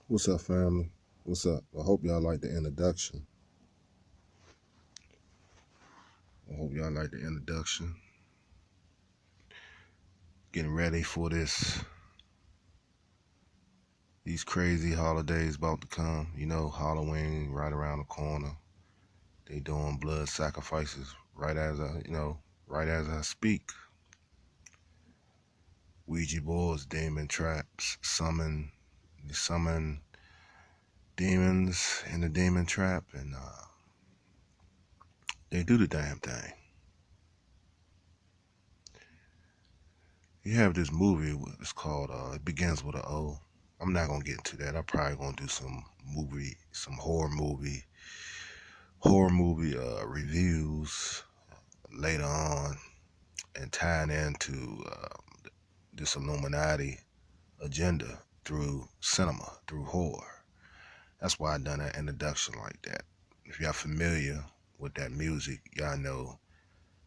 What's up, family? What's up? I hope y'all like the introduction. Getting ready for these crazy holidays about to come. You know, Halloween right around the corner. They doing blood sacrifices right as I speak. Ouija boards, demon traps, summon demons in the demon trap, and they do the damn thing. You have this movie, it's called, it begins with an O. I'm not gonna get into that. I'm probably gonna do some horror movie reviews later on, and tying into this Illuminati agenda through cinema, through horror. That's why I done that introduction like that. If y'all familiar with that music, y'all know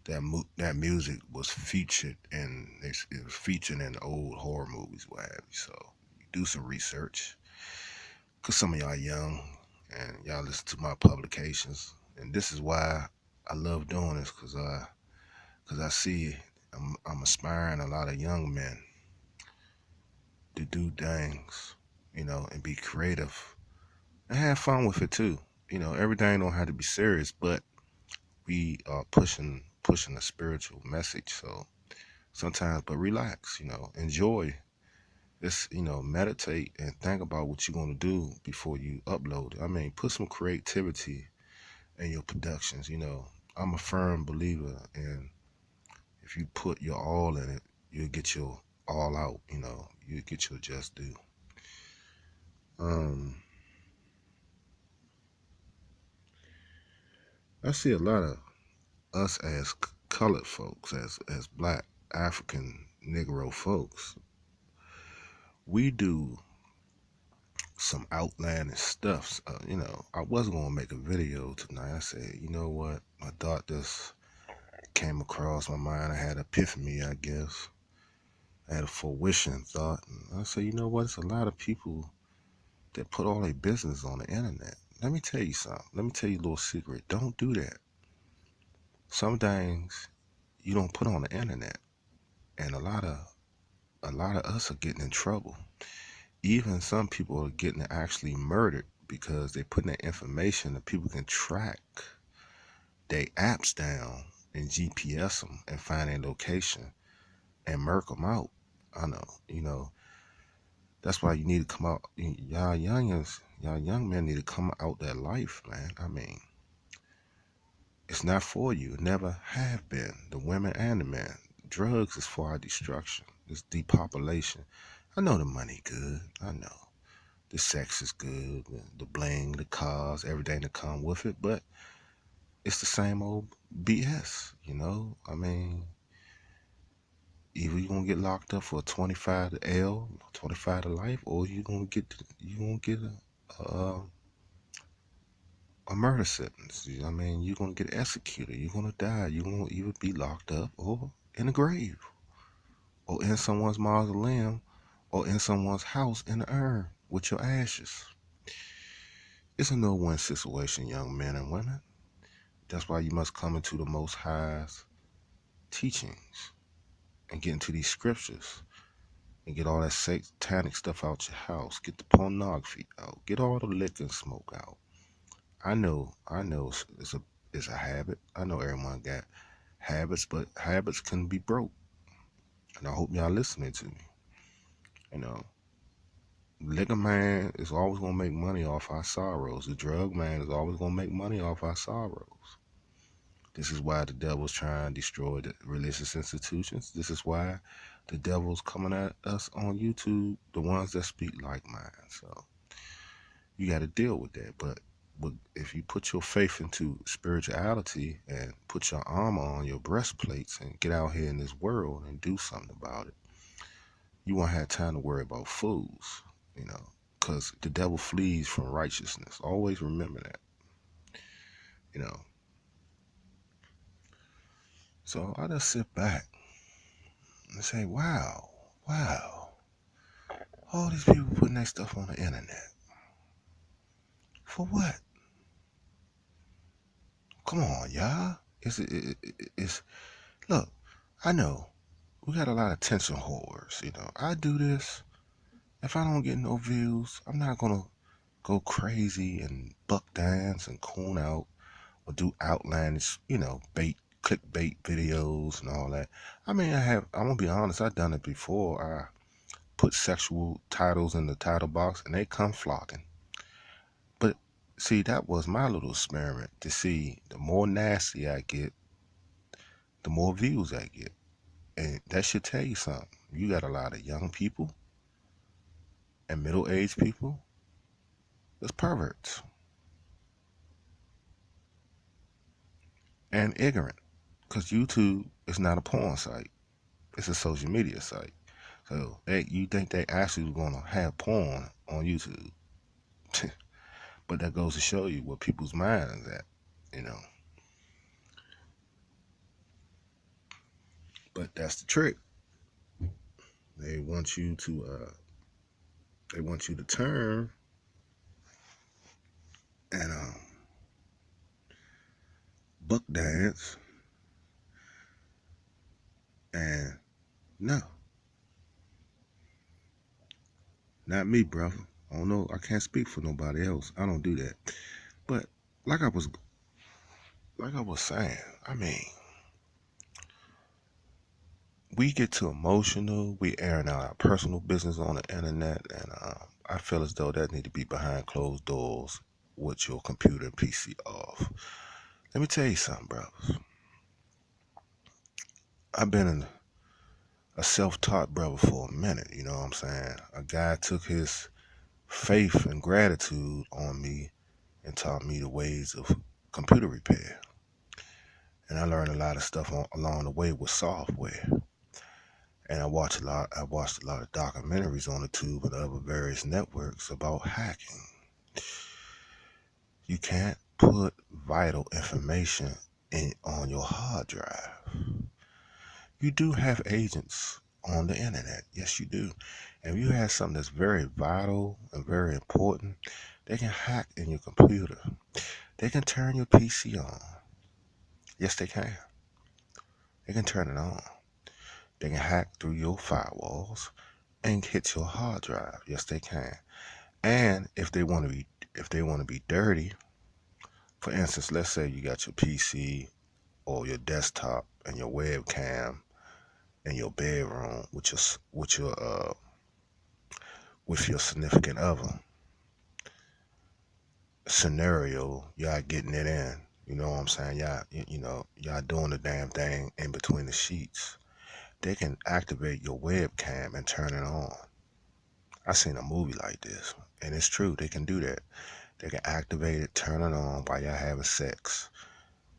that music was featured in old horror movies, what have you. So do some research. Cause some of y'all young and y'all listen to my publications, and this is why I love doing this. Cause I see I'm aspiring a lot of young men to do things, and be creative and have fun with it too. Everything don't have to be serious, but we are pushing a spiritual message. So sometimes, but relax, enjoy this, meditate and think about what you're gonna do before you upload it. I mean, put some creativity in your productions. I'm a firm believer in if you put your all in it, you'll get your all out. You get your just due. Um, I see a lot of us as colored folks, as black African Negro folks. We do some outlandish stuff. I wasn't gonna make a video tonight. I said, you know what? I thought this came across my mind. I had an epiphany, I guess. I had a fruition thought. And I said, you know what? It's a lot of people that put all their business on the internet. Let me tell you something. Let me tell you a little secret. Don't do that. Some things you don't put on the internet, and a lot of us are getting in trouble. Even some people are getting actually murdered because they're putting that information that people can track their apps down and GPS them and find their location and murk them out. I know, that's why you need to come out. Y'all young men need to come out that life, man. I mean, it's not for you. It never have been. The women and the men. Drugs is for our destruction. It's depopulation. I know the money good. I know the sex is good, the bling, the cars, everything that come with it. But it's the same old BS. I mean, either you're gonna get locked up for 25 to L, 25 to life, or you gonna get a murder sentence. I mean, you're gonna get executed. You're gonna die. You're gonna either be locked up or in a grave, or in someone's mausoleum, or in someone's house in the urn with your ashes. It's a no-win situation, young men and women. That's why you must come into the Most High's teachings and get into these scriptures and get all that satanic stuff out your house. Get the pornography out. Get all the liquor and smoke out. I know, it's a habit. I know everyone got habits, but habits can be broke. And I hope y'all listening to me. You know, liquor man is always gonna make money off our sorrows. The drug man is always gonna make money off our sorrows. This is why the devil's trying to destroy the religious institutions. This is why the devil's coming at us on YouTube, the ones that speak like mine. So you got to deal with that. But if you put your faith into spirituality and put your armor on your breastplates and get out here in this world and do something about it, you won't have time to worry about fools, because the devil flees from righteousness. Always remember that, you know. So I just sit back and say, wow, wow, all these people putting that stuff on the internet. For what? Come on, y'all. It's look, I know we got a lot of attention whores. I do this. If I don't get no views, I'm not gonna go crazy and buck dance and coon out or do outlandish, bait clickbait videos and all that. I mean, I'm gonna be honest, I've done it before. I put sexual titles in the title box and they come flocking. But see, that was my little experiment to see the more nasty I get, the more views I get. And that should tell you something. You got a lot of young people and middle aged people that's perverts and ignorant. Because YouTube is not a porn site, it's a social media site. So you think they actually going to have porn on YouTube. But that goes to show you what people's minds at, you know. But that's the trick. They want you to They want you to turn and buck dance, and no, not me, brother. I don't know. I can't speak for nobody else. I don't do that. But like I was like I was saying, I mean, we get too emotional. We airing out our personal business on the internet, and I feel as though that need to be behind closed doors with your computer and PC off. Let me tell you something, brothers. I've been a self-taught brother for a minute. You know what I'm saying? A guy took his faith and gratitude on me and taught me the ways of computer repair. And I learned a lot of stuff along the way with software. And I watched a lot of documentaries on the tube and other various networks about hacking. You can't put vital information on your hard drive. You do have agents on the internet. Yes, you do. And if you have something that's very vital and very important, they can hack in your computer. They can turn your PC on. Yes, they can. They can turn it on. They can hack through your firewalls and hit your hard drive. Yes, they can. And if they want to be dirty, for instance, let's say you got your PC or your desktop and your webcam in your bedroom with your significant other. Scenario, y'all getting it in. You know what I'm saying? Y'all doing the damn thing in between the sheets. They can activate your webcam and turn it on. I seen a movie like this, and it's true. They can do that. They can activate it, turn it on while y'all having sex,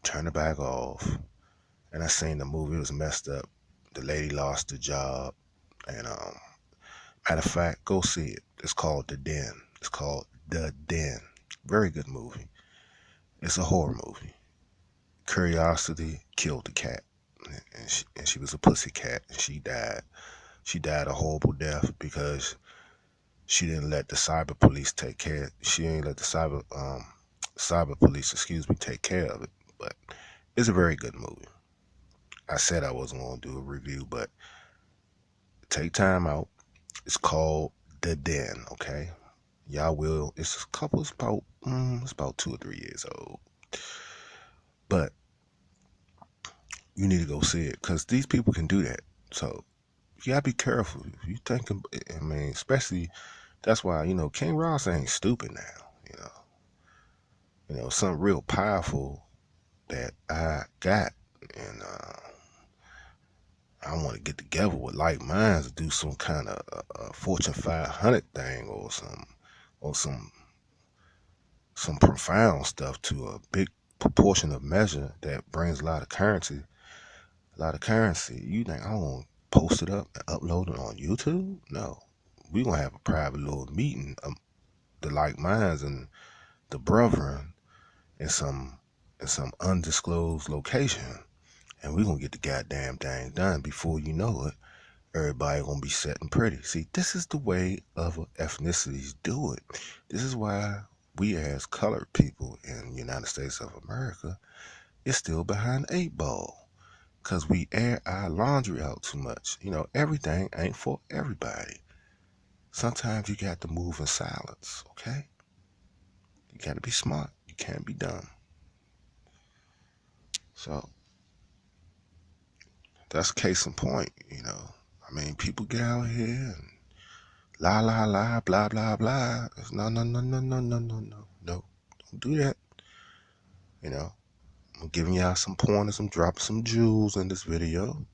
turn it back off. And I seen the movie, it was messed up. The lady lost the job, and matter of fact, go see it. It's called The Den. It's called The Den. Very good movie. It's a horror movie. Curiosity killed the cat, and she was a pussy cat, and she died. She died a horrible death because she didn't let the cyber police take care. She didn't let the cyber police, excuse me, take care of it. But it's a very good movie. I said I wasn't going to do a review, but take time out. It's called The Den. Okay, y'all will. It's a couple. It's about 2 or 3 years old, but you need to go see it because these people can do that. So you gotta be careful. If you think, I mean, especially that's why King Rasta ain't stupid now. Something real powerful that I got, and I want to get together with like minds to do some kind of Fortune 500 thing or some profound stuff to a big proportion of measure that brings a lot of currency. A lot of currency. You think I'm gonna post it up and upload it on YouTube? No, we gonna have a private little meeting, the like minds and the brethren in some undisclosed location, and we gonna get the goddamn thing done. Before you know it, everybody gonna be sitting pretty. See, this is the way other ethnicities do it. This is why we as colored people in the United States of America is still behind the 8 ball. Cause we air our laundry out too much. Everything ain't for everybody. Sometimes you got to move in silence, okay? You got to be smart. You can't be dumb. So that's case in point. I mean, people get out here and la la la, blah blah blah. No no no no no no no no no. Don't do that. You know, I'm giving y'all some pointers. I'm dropping some jewels in this video.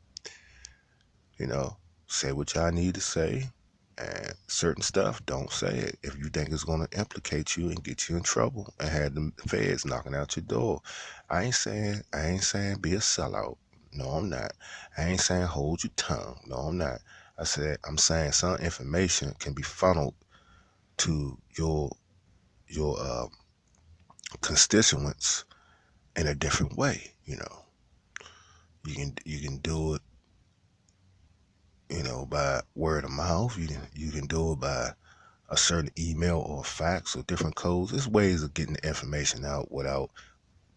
You know, say what y'all need to say. And certain stuff, don't say it if you think it's going to implicate you and get you in trouble and have the feds knocking out your door. I ain't saying be a sellout. No, I'm not. I ain't saying hold your tongue. No, I'm not. I'm saying some information can be funneled to your constituents in a different way. You can do it, by word of mouth. You can do it by a certain email or fax or different codes. There's ways of getting the information out without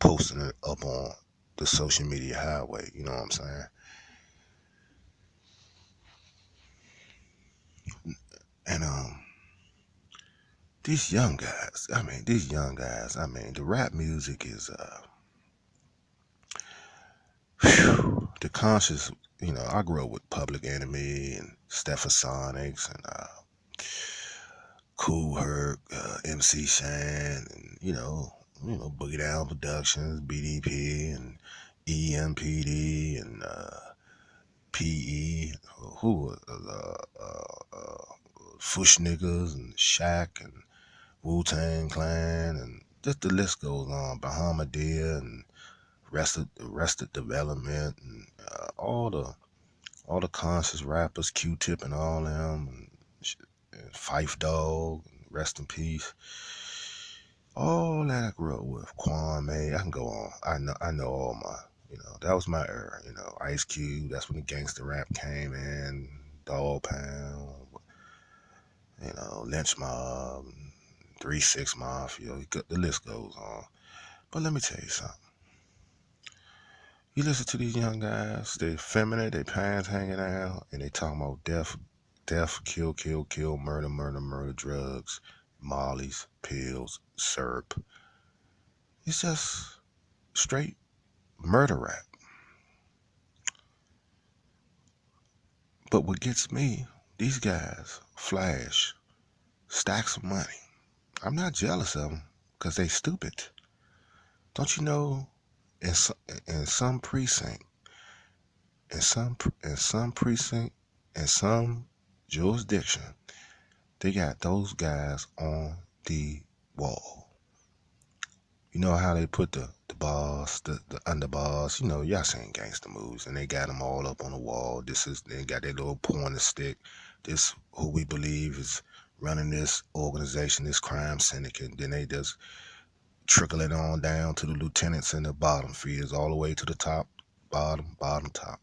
posting it up on the social media highway. You know what I'm saying? And I mean, the rap music is the conscious. You know, I grew up with Public Enemy and Stephasonics and Cool Herc, MC Shan, and Boogie Down Productions, BDP, and EMPD, and PE, who Fush Niggas, and Shaq, and Wu Tang Clan, and just the list goes on. Bahamadia, and Arrested Development, and all the conscious rappers, Q-Tip, and all them, and Fife Dog, and Rest in Peace. All that I grew up with, Kwame, I can go on. I know all my, that was my era. Ice Cube. That's when the gangster rap came in. Dog Pound, Lynch Mob, 3 6 Mafia. The list goes on. But let me tell you something. You listen to these young guys. They feminine. They pants hanging out, and they talking about death, kill, kill, kill, murder, murder, murder, drugs, mollies, pills, syrup. It's just straight murder rap. But what gets me, these guys flash stacks of money. I'm not jealous of them because they stupid. Don't you know? In some, in some precinct, in some precinct, in some jurisdiction, they got those guys on the wall. You know how they put the boss, the underboss. Y'all seen gangster movies, and they got them all up on the wall. They got their little pointer stick. This who we believe is running this organization, this crime syndicate. Then they just trickle it on down to the lieutenants and the bottom feeders, all the way to the top, bottom, bottom, top.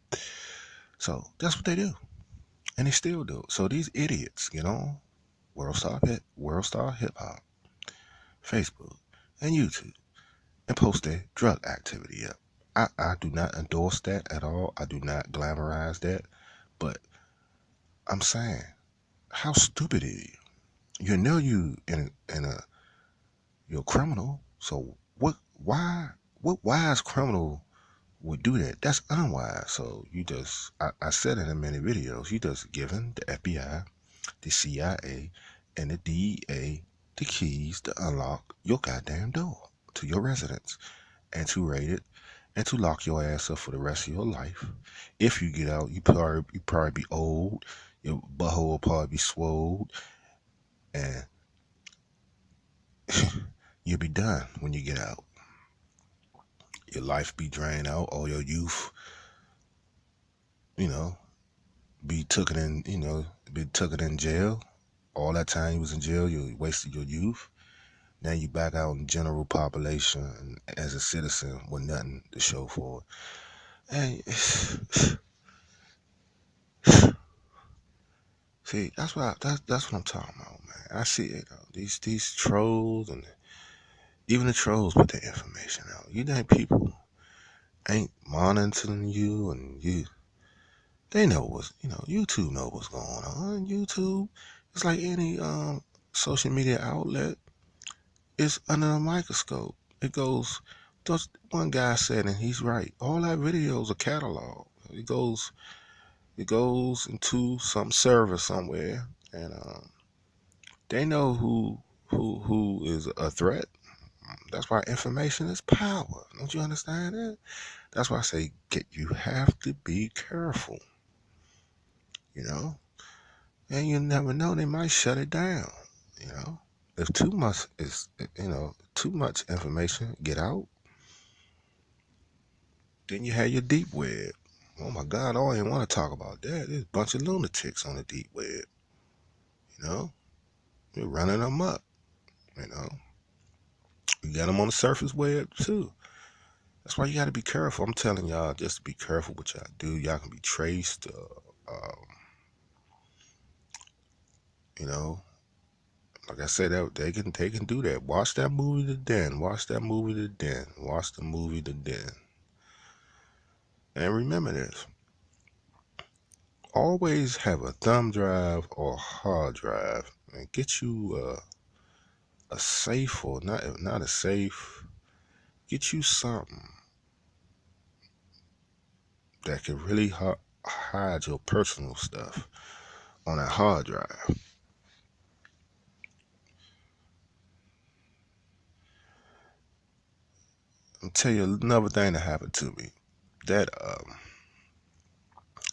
So that's what they do, and they still do. So these idiots get on World Star Hip Hop, Facebook, and YouTube, and post their drug activity up. I do not endorse that at all. I do not glamorize that. But I'm saying, how stupid is you? You know you're a criminal. So what wise criminal would do that? That's unwise. So I said it in many videos, you just giving the FBI, the CIA, and the DEA the keys to unlock your goddamn door to your residence, and to rate it, and to lock your ass up for the rest of your life. If you get out, you probably be old, your butthole will probably be swole, and you'll be done when you get out. Your life be drained out, all your youth, you know, be took it in jail. All that time you was in jail, you wasted your youth. Now you back out in general population as a citizen with nothing to show for it. And see, that's what I'm talking about, man. I see it. These trolls, and even the trolls put their information out. You think people ain't monitoring you, and they know YouTube know what's going on. YouTube, it's like any social media outlet. It's under a microscope. It goes. Just one guy said, and he's right. All that videos are catalog. It goes into some server somewhere, and they know who is a threat. That's why information is power. Don't you understand that? That's why I say you have to be careful. You know, and you never know, they might shut it down. You know, if too much information get out, then you have your deep web. Oh my God, I don't even want to talk about that. There's a bunch of lunatics on the deep web. You know, you're running them up. You know, you got them on the surface web too. That's why you got to be careful. I'm telling y'all, just to be careful what y'all do. Y'all can be traced. You know, Like I said, that they can do that. Watch that movie to den. Watch that movie to den. Watch the movie to den. And remember this: always have a thumb drive or hard drive, and get you a safe, or not a safe. Get you something that can really hide your personal stuff on that hard drive. I'll tell you another thing that happened to me. That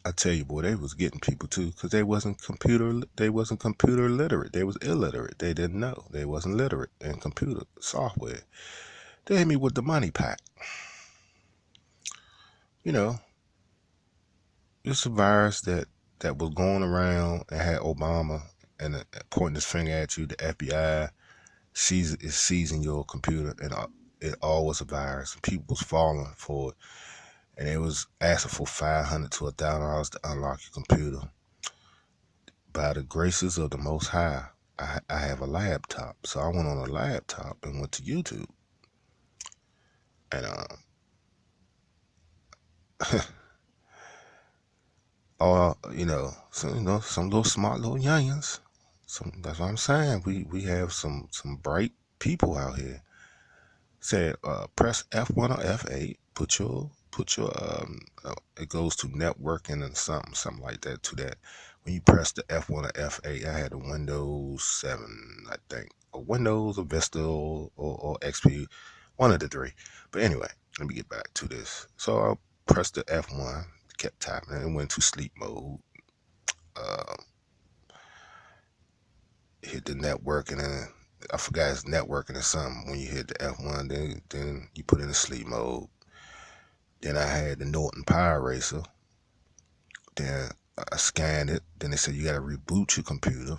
I tell you, boy, they was getting people too, because they wasn't computer literate. They was illiterate. They didn't know. They wasn't literate in computer software. They hit me with the money pack. You know, it's a virus that was going around and had Obama and pointing his finger at you. The FBI is seizing your computer, and it all was a virus. And people was falling for it, and it was asking for $500 to $1,000 to unlock your computer. By the graces of the Most High, I have a laptop, so I went on a laptop and went to YouTube, and all some little smart little youngins. That's what I'm saying. We have some bright people out here. Said press F1 or F8. It goes to networking and something like that to that. When you press the F1 or F8, I had a Windows 7, I think, or Windows or Vista or XP, one of the three. But anyway, let me get back to this. So I pressed the F1, kept tapping it, and went to sleep mode. Uh, Hit the networking, and I forgot it's networking or something. When you hit the F1, then you put in the sleep mode. Then I had the Norton Power Racer. Then I scanned it. Then they said you got to reboot your computer.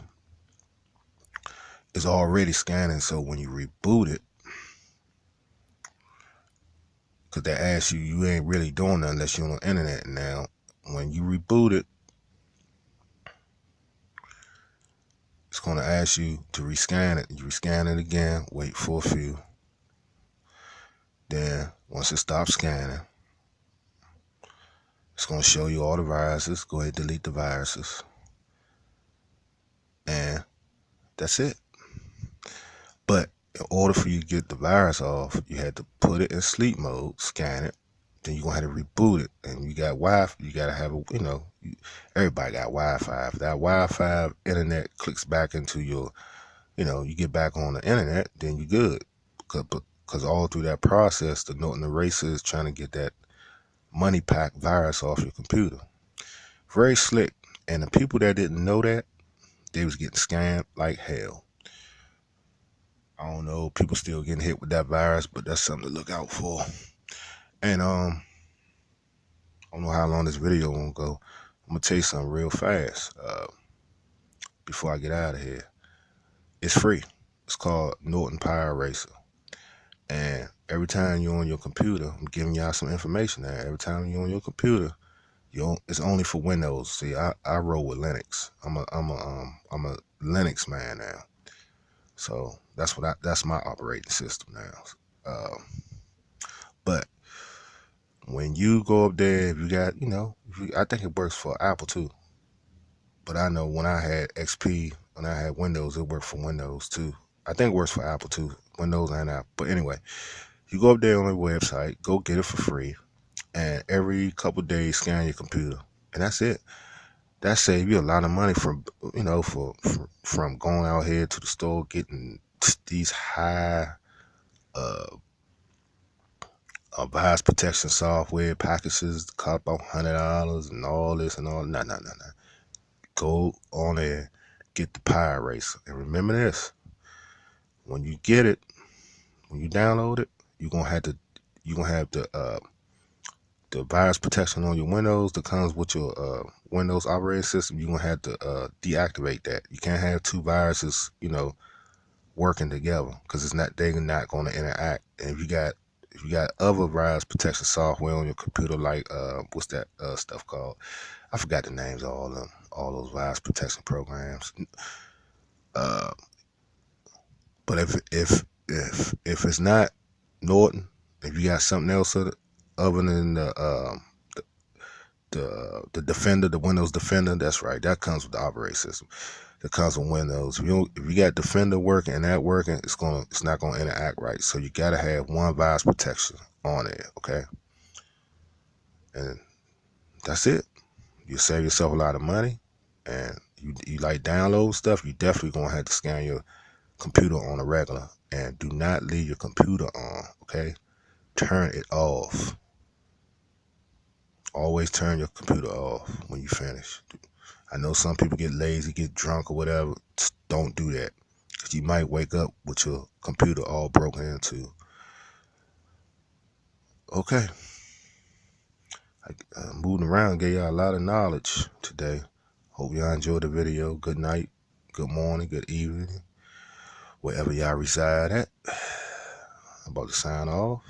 It's already scanning, so when you reboot it, because they ask you, you ain't really doing nothing unless you're on the internet now. When you reboot it, it's going to ask you to rescan it. You rescan it again, wait for a few. Then once it stops scanning, it's going to show you all the viruses. Go ahead and delete the viruses. And that's it. But in order for you to get the virus off, you had to put it in sleep mode, scan it, then you're gonna have to reboot it. And you got Wi-Fi, you gotta have everybody got Wi-Fi. If that Wi-Fi internet clicks back into your, you get back on the internet, then you're good. Because all through that process, the Norton Eraser is trying to get that money pack virus off your computer. Very slick. And the people that didn't know that, they was getting scammed like hell. I don't know, people still getting hit with that virus, but that's something to look out for. And I don't know how long this video gonna go. I'm gonna tell you something real fast before I get out of here. It's free. It's called Norton Power Racer. And every time you're on your computer, I'm giving y'all some information there. Every time you're on your computer, it's only for Windows. See, I roll with Linux. I'm a Linux man now. So that's my operating system now. But when you go up there, if you got, I think it works for Apple too. But I know when I had XP, when I had Windows, it worked for Windows too. I think it works for Apple too, Windows and Apple. But anyway, you go up there on the website, go get it for free, and every couple of days scan your computer, and that's it. That saves you a lot of money from going out here to the store getting these high uh, virus protection software packages cost about $100 and all this and all. No, no, no, no. Go on there, get the Pi Racer, and remember this: when you get it, when you download it, you're gonna have the virus protection on your Windows that comes with your Windows operating system. You're gonna have to deactivate that. You can't have two viruses, working together, because they're not gonna interact. And if you got other virus protection software on your computer, like what's that stuff called? I forgot the names of all those virus protection programs. Uh, But if it's not Norton, if you got something else other than the Defender, the Windows Defender, that's right. That comes with the operating system. That comes with Windows. If you got Defender working and that working, it's not gonna interact right. So you gotta have one virus protection on it, okay? And that's it. You save yourself a lot of money, and you like download stuff. You definitely gonna have to scan your computer on a regular, and do not leave your computer on, okay? Turn it off. Always turn your computer off when you finish. I know some people get lazy, get drunk or whatever. Just don't do that, because you might wake up with your computer all broken into. Okay, moving around, gave y'all a lot of knowledge today. Hope y'all enjoyed the video. Good night, good morning, good evening, wherever y'all reside at. I'm about to sign off.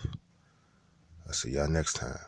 I'll see y'all next time.